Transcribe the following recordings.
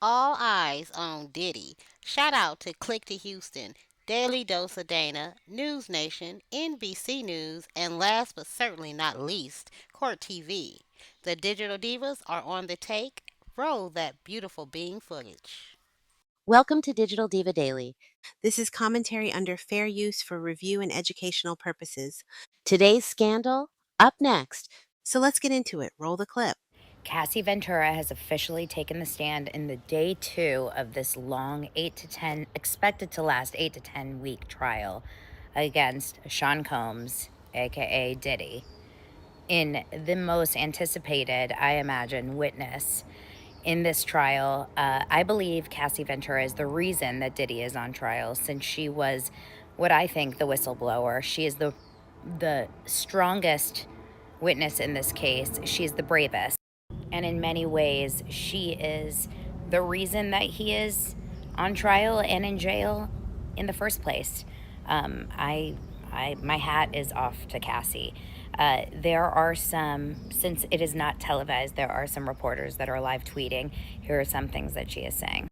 All eyes on Diddy. Shout out to Click to Houston, Daily Dose of Dana, NewsNation, NBC News, and last but certainly not least, Court TV. The digital divas are on the take. Roll that beautiful bean footage. Welcome to Digital Diva Daily. This is commentary under fair use for review and educational purposes. Today's scandal, up next. So let's get into it. Roll the clip. Cassie Ventura has officially taken the stand in the day 2 of this long expected to last 8 to 10 week trial against Sean Combs, aka Diddy, in the most anticipated, I imagine, witness in this trial. I believe Cassie Ventura is the reason that Diddy is on trial, since she was what I think the whistleblower. She is the strongest witness in this case. She is the bravest. And in many ways, she is the reason that he is on trial and in jail in the first place. My hat is off to Cassie. There are some, since it is not televised, there are some reporters that are live tweeting. Here are some things that she is saying.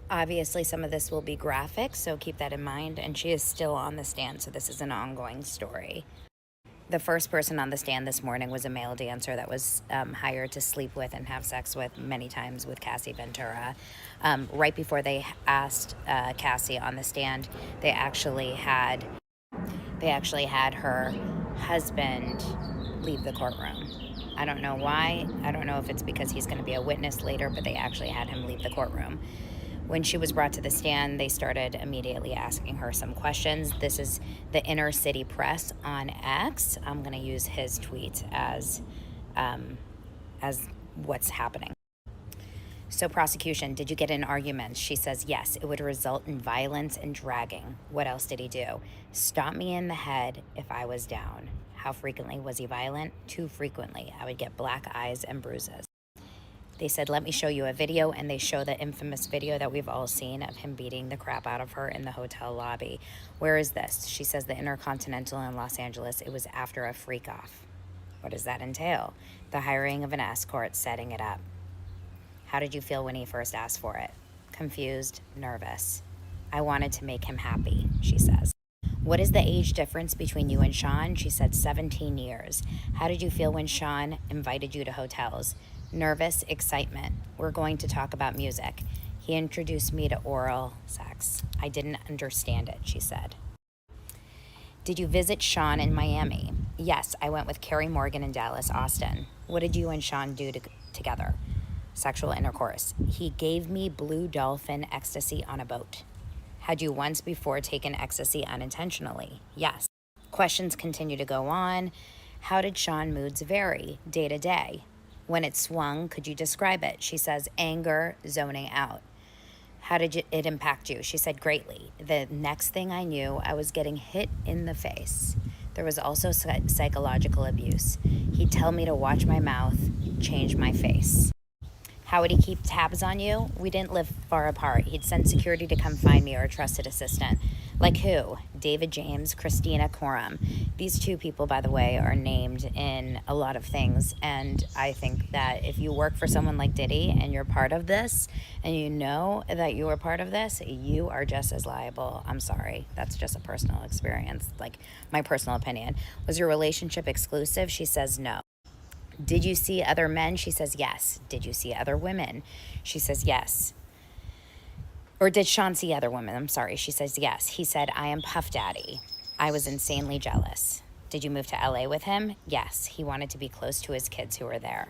Obviously, some of this will be graphic, so keep that in mind. And she is still on the stand, so this is an ongoing story. The first person on the stand this morning was a male dancer that was hired to sleep with and have sex with many times with Cassie Ventura. Right before they asked Cassie on the stand, they actually had her husband leave the courtroom. I don't know why. I don't know if it's because he's going to be a witness later, but they actually had him leave the courtroom. When she was brought to the stand, they started immediately asking her some questions. This is the Inner City Press on X. I'm going to use his tweet as what's happening. So, prosecution, did you get in arguments? She says, yes, it would result in violence and dragging. What else did he do? Stomp me in the head if I was down. How frequently was he violent? Too frequently. I would get black eyes and bruises. They said, let me show you a video, and they show the infamous video that we've all seen of him beating the crap out of her in the hotel lobby. Where is this? She says the Intercontinental in Los Angeles. It was after a freak-off. What does that entail? The hiring of an escort, setting it up. How did you feel when he first asked for it? Confused, nervous. I wanted to make him happy, she says. What is the age difference between you and Sean? She said 17 years. How did you feel when Sean invited you to hotels? Nervous, excitement. We're going to talk about music. He introduced me to oral sex. I didn't understand it, she said. Did you visit Sean in Miami? Yes, I went with Carrie Morgan in Dallas, Austin. What did you and Sean do together? Sexual intercourse. He gave me blue dolphin ecstasy on a boat. Had you once before taken ecstasy unintentionally? Yes. Questions continue to go on. How did Sean moods vary day to day? When it swung, could you describe it? She says, anger, zoning out. How did it impact you? She said, greatly. The next thing I knew, I was getting hit in the face. There was also psychological abuse. He'd tell me to watch my mouth, change my face. How would he keep tabs on you? We didn't live far apart. He'd send security to come find me, or a trusted assistant. Like who? David James, Christina Coram. These two people, by the way, are named in a lot of things. And I think that if you work for someone like Diddy and you're part of this, and you know that you are part of this, you are just as liable. I'm sorry. That's just a personal experience, like my personal opinion. Was your relationship exclusive? She says no. Did you see other men? She says yes. Did you see other women? She says yes. Or did Sean see other women? I'm sorry. She says yes. He said, I am Puff Daddy. I was insanely jealous. Did you move to LA with him? Yes. He wanted to be close to his kids who were there.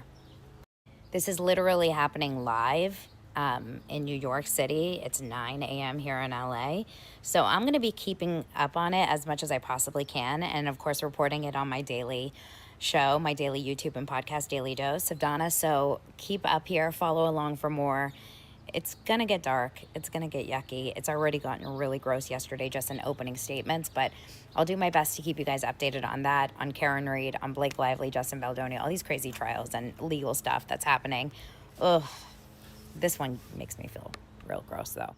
This is literally happening live in New York City. It's 9 a.m. here in LA. So I'm going to be keeping up on it as much as I possibly can. And of course, reporting it on my daily show, my daily YouTube and podcast, Daily Dose of Donna. So keep up here, follow along for more. It's gonna get dark, it's gonna get yucky. It's already gotten really gross yesterday, just in opening statements, but I'll do my best to keep you guys updated on that, on Karen Reed, on Blake Lively, Justin Baldoni, all these crazy trials and legal stuff that's happening. Ugh, this one makes me feel real gross though.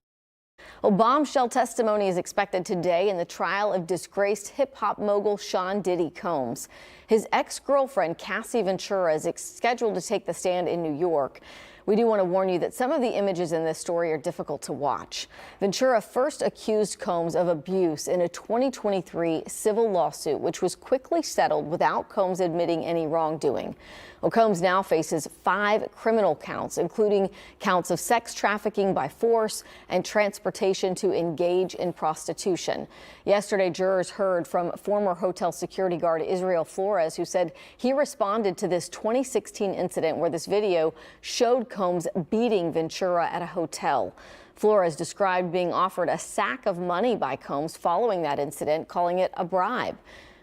Well, bombshell testimony is expected today in the trial of disgraced hip-hop mogul Sean Diddy Combs. His ex-girlfriend Cassie Ventura is scheduled to take the stand in New York. we do want to warn you that some of the images in this story are difficult to watch. Ventura first accused Combs of abuse in a 2023 civil lawsuit, which was quickly settled without Combs admitting any wrongdoing. Well, Combs now faces 5 criminal counts, including counts of sex trafficking by force and transportation to engage in prostitution. Yesterday, jurors heard from former hotel security guard Israel Flores, who said he responded to this 2016 incident where this video showed Combs beating Ventura at a hotel. Flores described being offered a sack of money by Combs following that incident, calling it a bribe.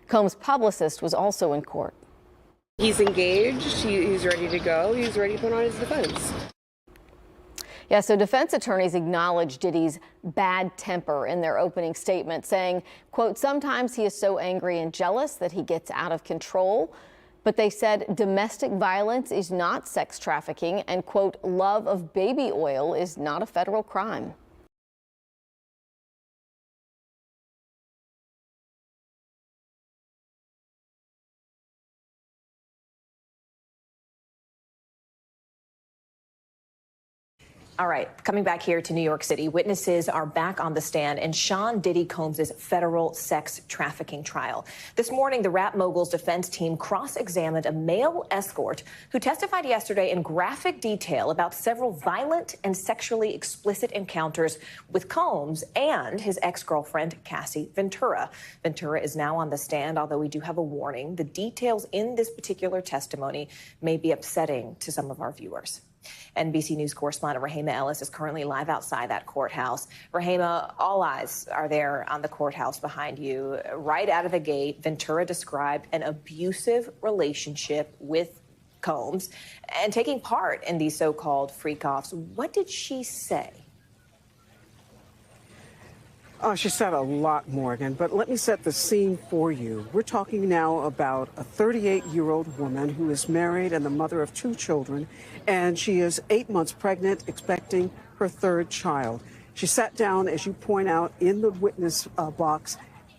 Combs' publicist was also in court. He's engaged, he's ready to go, he's ready to put on his defense. Yeah, so defense attorneys acknowledged Diddy's bad temper in their opening statement, saying, quote, sometimes he is so angry and jealous that he gets out of control. But they said domestic violence is not sex trafficking and, quote, love of baby oil is not a federal crime. All right, coming back here to New York City, witnesses are back on the stand in Sean Diddy Combs' federal sex trafficking trial. This morning, the rap mogul's defense team cross-examined a male escort who testified yesterday in graphic detail about several violent and sexually explicit encounters with Combs and his ex-girlfriend, Cassie Ventura. Ventura is now on the stand, although we do have a warning. The details in this particular testimony may be upsetting to some of our viewers. NBC News correspondent Rahema Ellis is currently live outside that courthouse. Rahema, all eyes are there on the courthouse behind you. Right out of the gate, Ventura described an abusive relationship with Combs and taking part in these so-called freak-offs. What did she say? Oh, she said a lot, Morgan, but let me set the scene for you. We're talking now about a 38-year-old woman who is married and the mother of 2 children, and she is 8 months pregnant, expecting her 3rd child. She sat down, as you point out, in the witness box,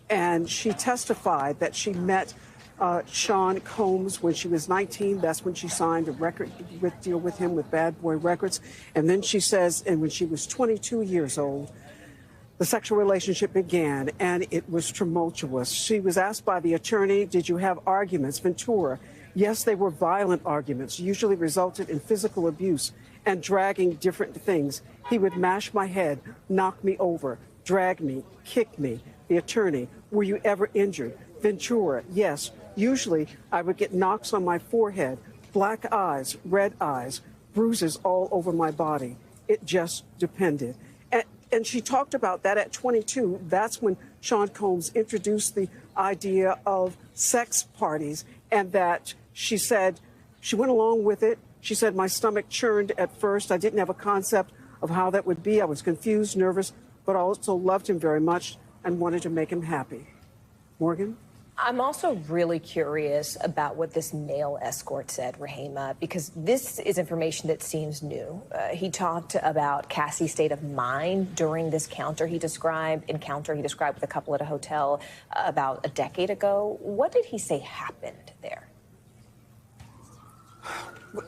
and she testified that she met Sean Combs when she was 19. That's when she signed a record deal with him with Bad Boy Records. And then she says, and when she was 22 years old, the sexual relationship began, and it was tumultuous. She was asked by the attorney, did you have arguments? Ventura, yes, they were violent arguments, usually resulted in physical abuse and dragging different things. He would mash my head, knock me over, drag me, kick me. The attorney, were you ever injured? Ventura, yes. Usually I would get knocks on my forehead, black eyes, red eyes, bruises all over my body. It just depended. And she talked about that at 22. That's when Sean Combs introduced the idea of sex parties, and that she said she went along with it. She said, my stomach churned at first. I didn't have a concept of how that would be. I was confused, nervous, but I also loved him very much and wanted to make him happy. Morgan? I'm also really curious about what this male escort said, Rahema, because this is information that seems new. He talked about Cassie's state of mind during this encounter he described with a couple at a hotel about a decade ago. What did he say happened there?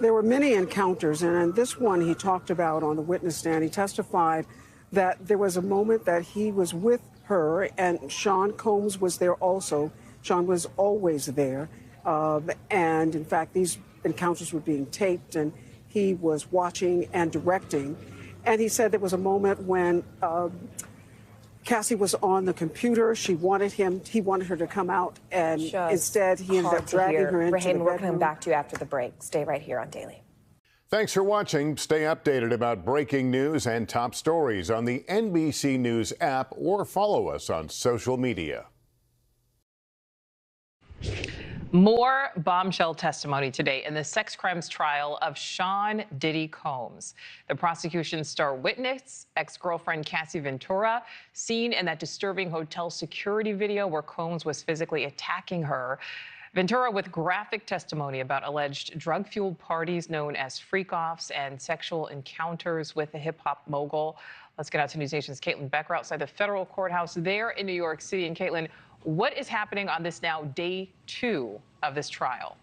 There were many encounters, and in this one he talked about on the witness stand. He testified that there was a moment that he was with her, and Sean Combs was there also. Sean was always there, and in fact, these encounters were being taped, and he was watching and directing. And he said there was a moment when Cassie was on the computer. He wanted her to come out, and instead he ended up dragging her into the bedroom. We're coming back to you after the break. Stay right here on Daily. Thanks for watching. Stay updated about breaking news and top stories on the NBC News app, or follow us on social media. More bombshell testimony today in the sex crimes trial of Sean Diddy Combs. The prosecution's star witness, ex-girlfriend Cassie Ventura, seen in that disturbing hotel security video where Combs was physically attacking her. Ventura with graphic testimony about alleged drug-fueled parties known as freak-offs and sexual encounters with the hip-hop mogul. Let's get out to NewsNation's Caitlin Becker outside the federal courthouse there in New York City. And Caitlin, what is happening on this now day 2 of this trial?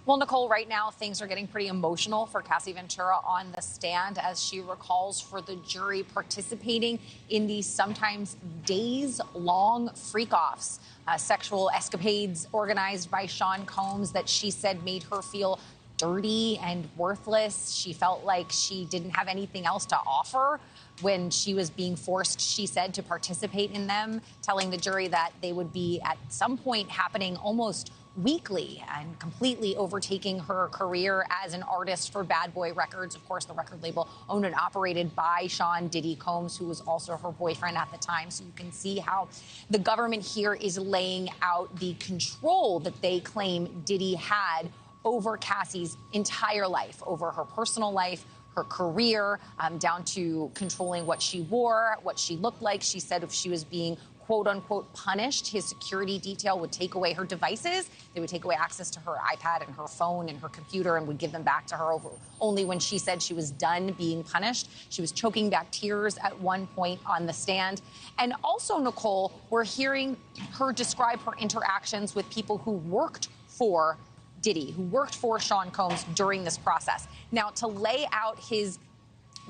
Well, Nicole, right now things are getting pretty emotional for Cassie Ventura on the stand as she recalls for the jury participating in these sometimes days-long freak-offs, sexual escapades organized by Sean Combs that she said made her feel dirty and worthless. She felt like she didn't have anything else to offer when she was being forced, she said, to participate in them, telling the jury that they would be at some point happening almost weekly and completely overtaking her career as an artist for Bad Boy Records. Of course, the record label owned and operated by Sean Diddy Combs, who was also her boyfriend at the time. So you can see how the government here is laying out the control that they claim Diddy had over Cassie's entire life, over her personal life, her career, down to controlling what she wore, what she looked like. She said if she was being quote unquote punished, his security detail would take away her devices. They would take away access to her iPad and her phone and her computer and would give them back to her only when she said she was done being punished. She was choking back tears at one point on the stand. And also, Nicole, we're hearing her describe her interactions with people who worked for Diddy, who worked for Sean Combs during this process. Now, to lay out his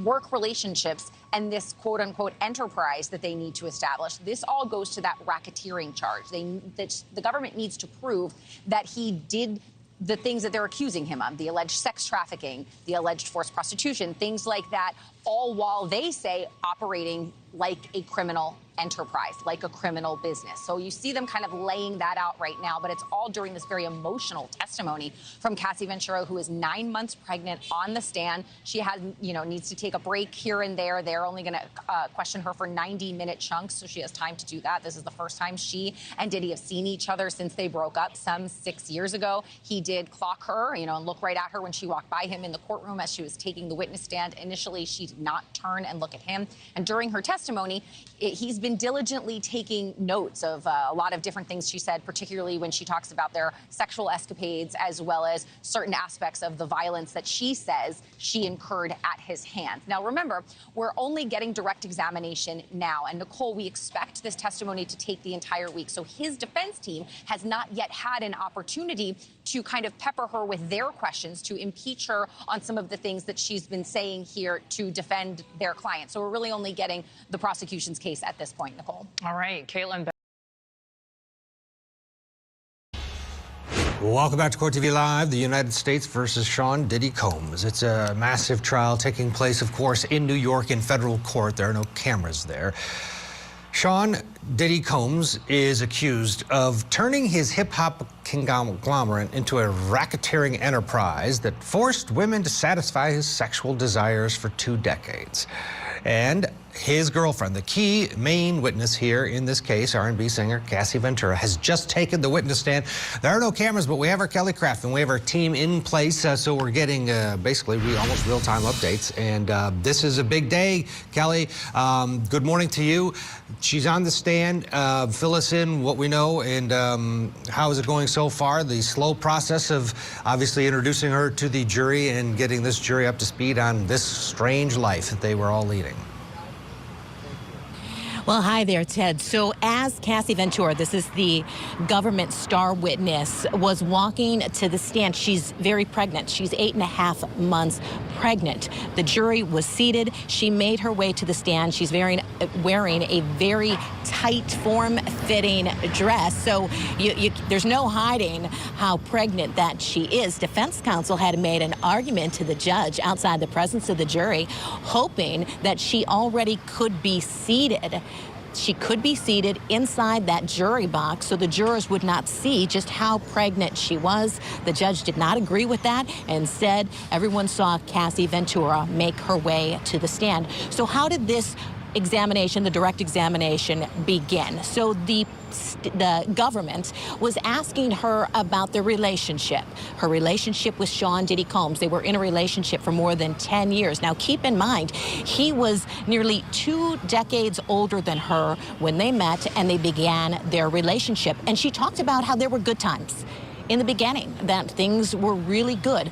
work relationships and this quote-unquote enterprise that they need to establish, this all goes to that racketeering charge. The government needs to prove that he did the things that they're accusing him of, the alleged sex trafficking, the alleged forced prostitution, things like that, all while they say operating like a criminal enterprise, like a criminal business. So you see them kind of laying that out right now, but it's all during this very emotional testimony from Cassie Ventura, who is 9 months pregnant on the stand. She has, needs to take a break here and there. They're only going to question her for 90-minute chunks, so she has time to do that. This is the first time she and Diddy have seen each other since they broke up some 6 years ago. He did clock her, and look right at her when she walked by him in the courtroom as she was taking the witness stand. Initially, she did not turn and look at him. And during her testimony, he's been diligently taking notes of a lot of different things she said, particularly when she talks about their sexual escapades, as well as certain aspects of the violence that she says she incurred at his hands. Now, remember, we're only getting direct examination now. And Nicole, we expect this testimony to take the entire week. So his defense team has not yet had an opportunity to kind of pepper her with their questions, to impeach her on some of the things that she's been saying here to defend their client. So we're really only getting the prosecution's case at this point, Nicole. All right, Caitlin. Welcome back to Court TV Live, the United States versus Sean Diddy Combs. It's a massive trial taking place, of course, in New York in federal court. There are no cameras there. Sean Diddy Combs is accused of turning his hip-hop conglomerate into a racketeering enterprise that forced women to satisfy his sexual desires for 2 decades. And his girlfriend, the key main witness here in this case, R&B singer Cassie Ventura, has just taken the witness stand. There are no cameras, but we have our Kelly Craft and we have our team in place, so we're getting basically almost real-time updates. And this is a big day, Kelly. Good morning to you. She's on the stand. Fill us in what we know and how is it going so far? The slow process of obviously introducing her to the jury and getting this jury up to speed on this strange life that they were all leading. Well, hi there, Ted. So as Cassie Ventura, this is the government star witness, was walking to the stand, she's very pregnant. She's 8.5 months pregnant. The jury was seated. She made her way to the stand. She's wearing a very tight, form-fitting dress. So there's no hiding how pregnant that she is. Defense counsel had made an argument to the judge outside the presence of the jury, hoping that she already could be seated. She could be seated inside that jury box so the jurors would not see just how pregnant she was. The judge did not agree with that and said everyone saw Cassie Ventura make her way to the stand. So how did this examination, the direct examination, begin? So the government was asking her about their relationship, her relationship with Sean Diddy Combs. They were in a relationship for more than 10 years. Now, keep in mind, he was nearly 2 decades older than her when they met and they began their relationship. And she talked about how there were good times in the beginning, that things were really good.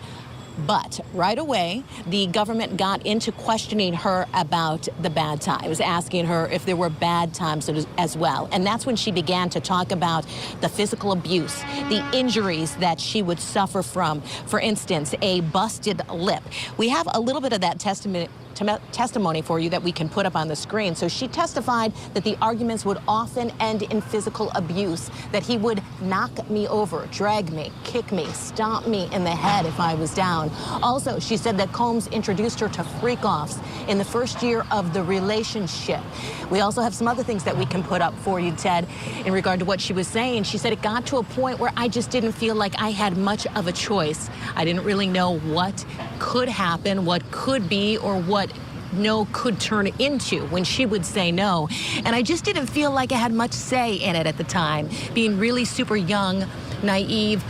But right away, the government got into questioning her about the bad times, asking her if there were bad times as well. And that's when she began to talk about the physical abuse, the injuries that she would suffer from. For instance, a busted lip. We have a little bit of that testimony for you that we can put up on the screen. So she testified that the arguments would often end in physical abuse, that he would knock me over, drag me, kick me, stomp me in the head if I was down. Also, she said that Combs introduced her to freak-offs in the first year of the relationship. We also have some other things that we can put up for you, Ted, in regard to what she was saying. She said it got to a point where I just didn't feel like I had much of a choice. I didn't really know what could happen, what could be, or what no could turn into when she would say no. And I just didn't feel like I had much say in it at the time, being really super young, naive,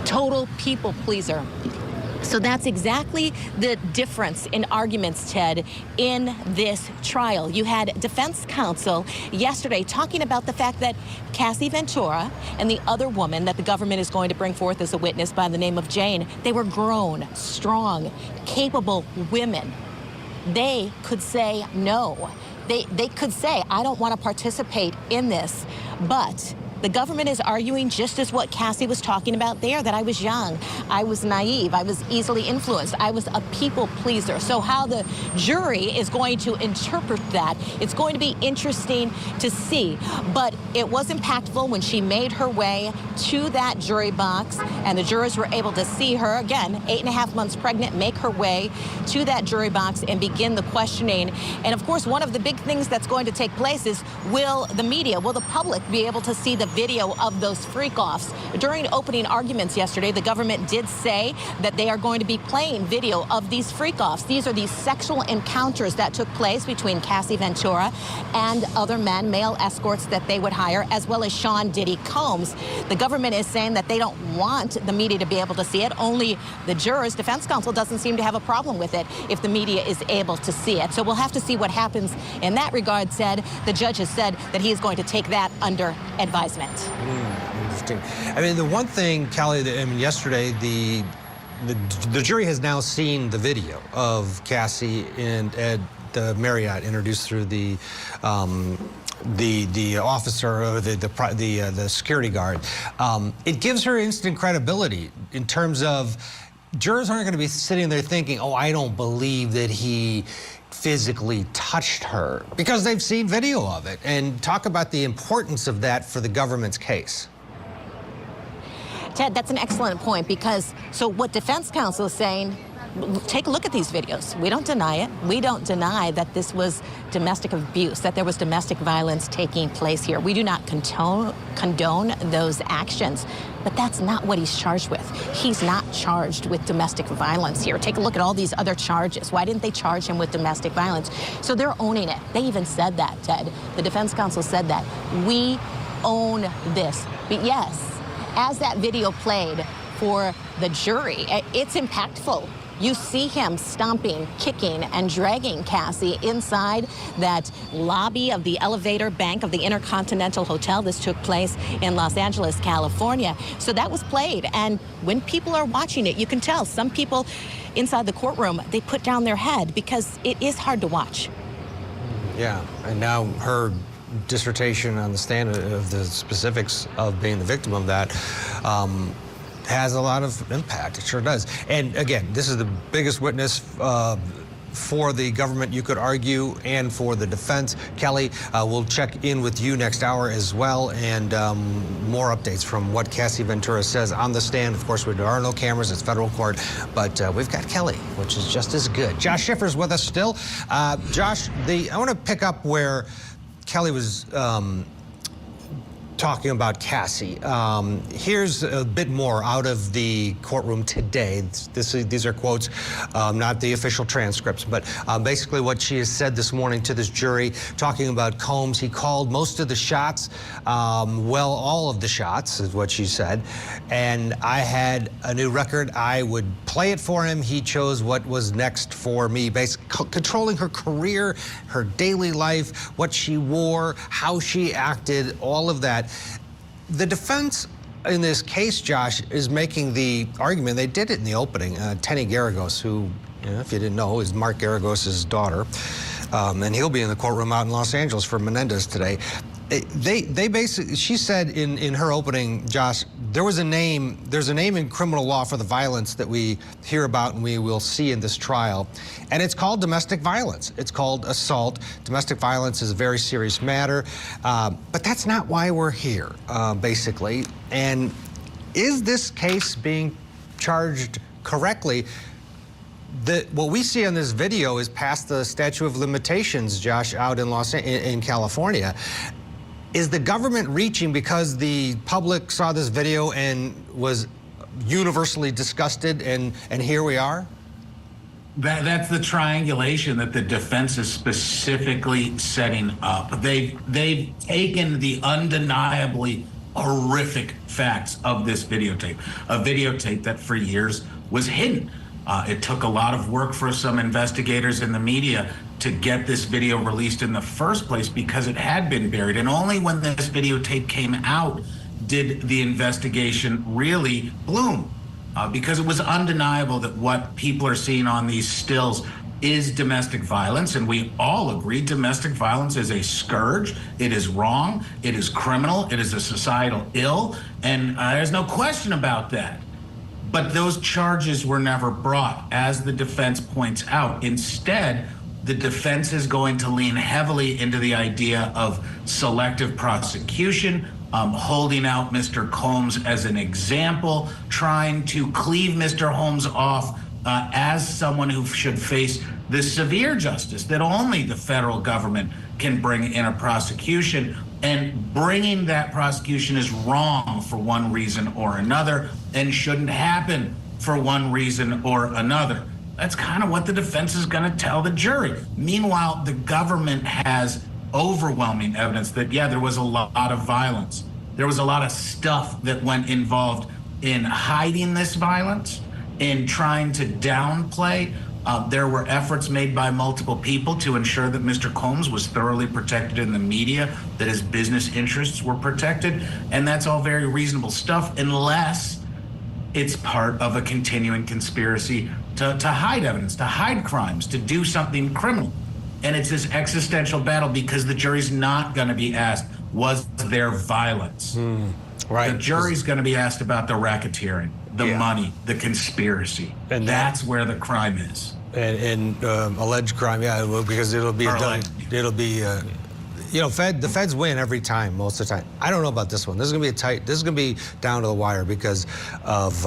total people pleaser. So that's exactly the difference in arguments, Ted, in this trial. You had defense counsel yesterday talking about the fact that Cassie Ventura and the other woman that the government is going to bring forth as a witness by the name of Jane, they were grown, strong, capable women. They could say no. They could say, I don't want to participate in this, but the government is arguing just as what Cassie was talking about there, that I was young, I was naive, I was easily influenced, I was a people pleaser. So how the jury is going to interpret that, it's going to be interesting to see. But it was impactful when she made her way to that jury box and the jurors were able to see her, again, 8.5 months pregnant, make her way to that jury box and begin the questioning. And of course, one of the big things that's going to take place is, will the media, will the public be able to see the video of those freak-offs? During opening arguments yesterday, the government did say that they are going to be playing video of these freak-offs. These are these sexual encounters that took place between Cassie Ventura and other men, male escorts that they would hire, as well as Sean Diddy Combs. The government is saying that they don't want the media to be able to see it. Only the jurors. Defense counsel doesn't seem to have a problem with it if the media is able to see it. So we'll have to see what happens in that regard. Said the judge has said that he is going to take that under advisement. Interesting. I mean, the one thing, Callie, yesterday the jury has now seen the video of Cassie and Ed, the Marriott, introduced through the officer or the security guard. It gives her instant credibility in terms of jurors aren't going to be sitting there thinking, oh, I don't believe that he physically touched her, because they've seen video of it. And talk about the importance of that for the government's case. Ted, that's an excellent point, because so what defense counsel is saying, take a look at these videos. We don't deny it. We don't deny that this was domestic abuse, that there was domestic violence taking place here. We do not condone those actions. But that's not what he's charged with. He's not charged with domestic violence here. Take a look at all these other charges. Why didn't they charge him with domestic violence? So they're owning it. They even said that, Ted. The defense counsel said that. We own this. But yes, as that video played for the jury, it's impactful. You see him stomping, kicking, and dragging Cassie inside that lobby of the elevator bank of the Intercontinental Hotel. This took place in Los Angeles, California. So that was played. And when people are watching it, you can tell some people inside the courtroom, they put down their head because it is hard to watch. Yeah, and now her dissertation on the stand of the specifics of being the victim of that has a lot of impact. It sure does. And again, this is the biggest witness for the government, you could argue, and for the defense. Kelly, we'll check in with you next hour as well, and more updates from what Cassie Ventura says on the stand. Of course, there are no cameras, it's federal court, but we've got Kelly, which is just as good. Josh Schiffer's with us still. Josh, I want to pick up where Kelly was talking about Cassie. Here's a bit more out of the courtroom today. These are quotes, not the official transcripts, but basically what she has said this morning to this jury, talking about Combs. He called most of the shots, well, all of the shots is what she said. And I had a new record. I would play it for him. He chose what was next for me, basically controlling her career, her daily life, what she wore, how she acted, all of that. The defense in this case, Josh, is making the argument, they did it in the opening, Tenny Garagos, who, if you didn't know, is Mark Garagos' daughter, and he'll be in the courtroom out in Los Angeles for Menendez today. They basically, she said in her opening, Josh, there's a name in criminal law for the violence that we hear about and we will see in this trial, and it's called domestic violence. It's called assault. Domestic violence is a very serious matter, but that's not why we're here, basically. And is this case being charged correctly? What we see on this video is past the statute of limitations, Josh, out in California. Is the government reaching because the public saw this video and was universally disgusted, and here we are? That's the triangulation that the defense is specifically setting up. They've taken the undeniably horrific facts of this videotape, a videotape that for years was hidden. It took a lot of work for some investigators in the media to get this video released in the first place because it had been buried. And only when this videotape came out did the investigation really bloom, because it was undeniable that what people are seeing on these stills is domestic violence. And we all agree domestic violence is a scourge. It is wrong. It is criminal. It is a societal ill. And there's no question about that. But those charges were never brought, as the defense points out. Instead, the defense is going to lean heavily into the idea of selective prosecution, holding out Mr. Combs as an example, trying to cleave Mr. Holmes off as someone who should face the severe justice that only the federal government can bring in a prosecution. And bringing that prosecution is wrong for one reason or another and shouldn't happen for one reason or another. That's kind of what the defense is going to tell the jury. Meanwhile, the government has overwhelming evidence that, yeah, there was a lot of violence. There was a lot of stuff that went involved in hiding this violence, in trying to downplay. There were efforts made by multiple people to ensure that Mr. Combs was thoroughly protected in the media, that his business interests were protected. And that's all very reasonable stuff, unless it's part of a continuing conspiracy to hide evidence, to hide crimes, to do something criminal. And it's this existential battle because the jury's not going to be asked, was there violence? Right. The jury's going to be asked about the racketeering, the money, the conspiracy. And that's where the crime is. And alleged crime, yeah, because it'll be done. It'll be, the feds win every time, most of the time. I don't know about this one. This is going to be this is going to be down to the wire because of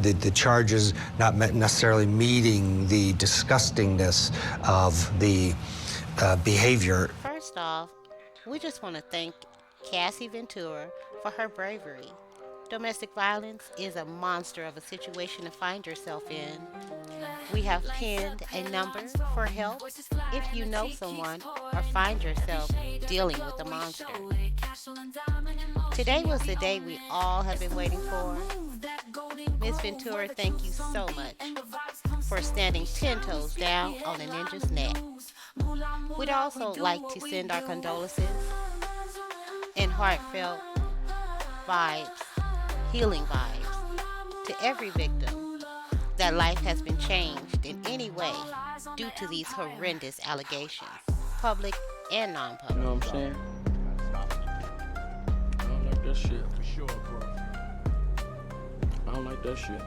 the charges not necessarily meeting the disgustingness of the behavior. First off, we just want to thank Cassie Ventura for her bravery. Domestic violence is a monster of a situation to find yourself in. We have pinned a number for help if you know someone or find yourself dealing with a monster. Today was the day we all have been waiting for. Ms. Ventura, thank you so much for standing 10 toes down on a ninja's neck. We'd also like to send our condolences and heartfelt vibes, healing vibes, to every victim that life has been changed in any way due to these horrendous allegations, public and non-public. You know what I'm saying? I don't like that shit. For sure, bro. I don't like that shit.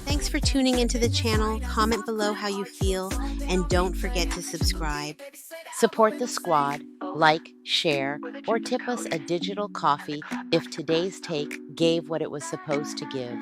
Thanks for tuning into the channel. Comment below how you feel, and don't forget to subscribe. Support the squad, like, share, or tip us a digital coffee if today's take gave what it was supposed to give.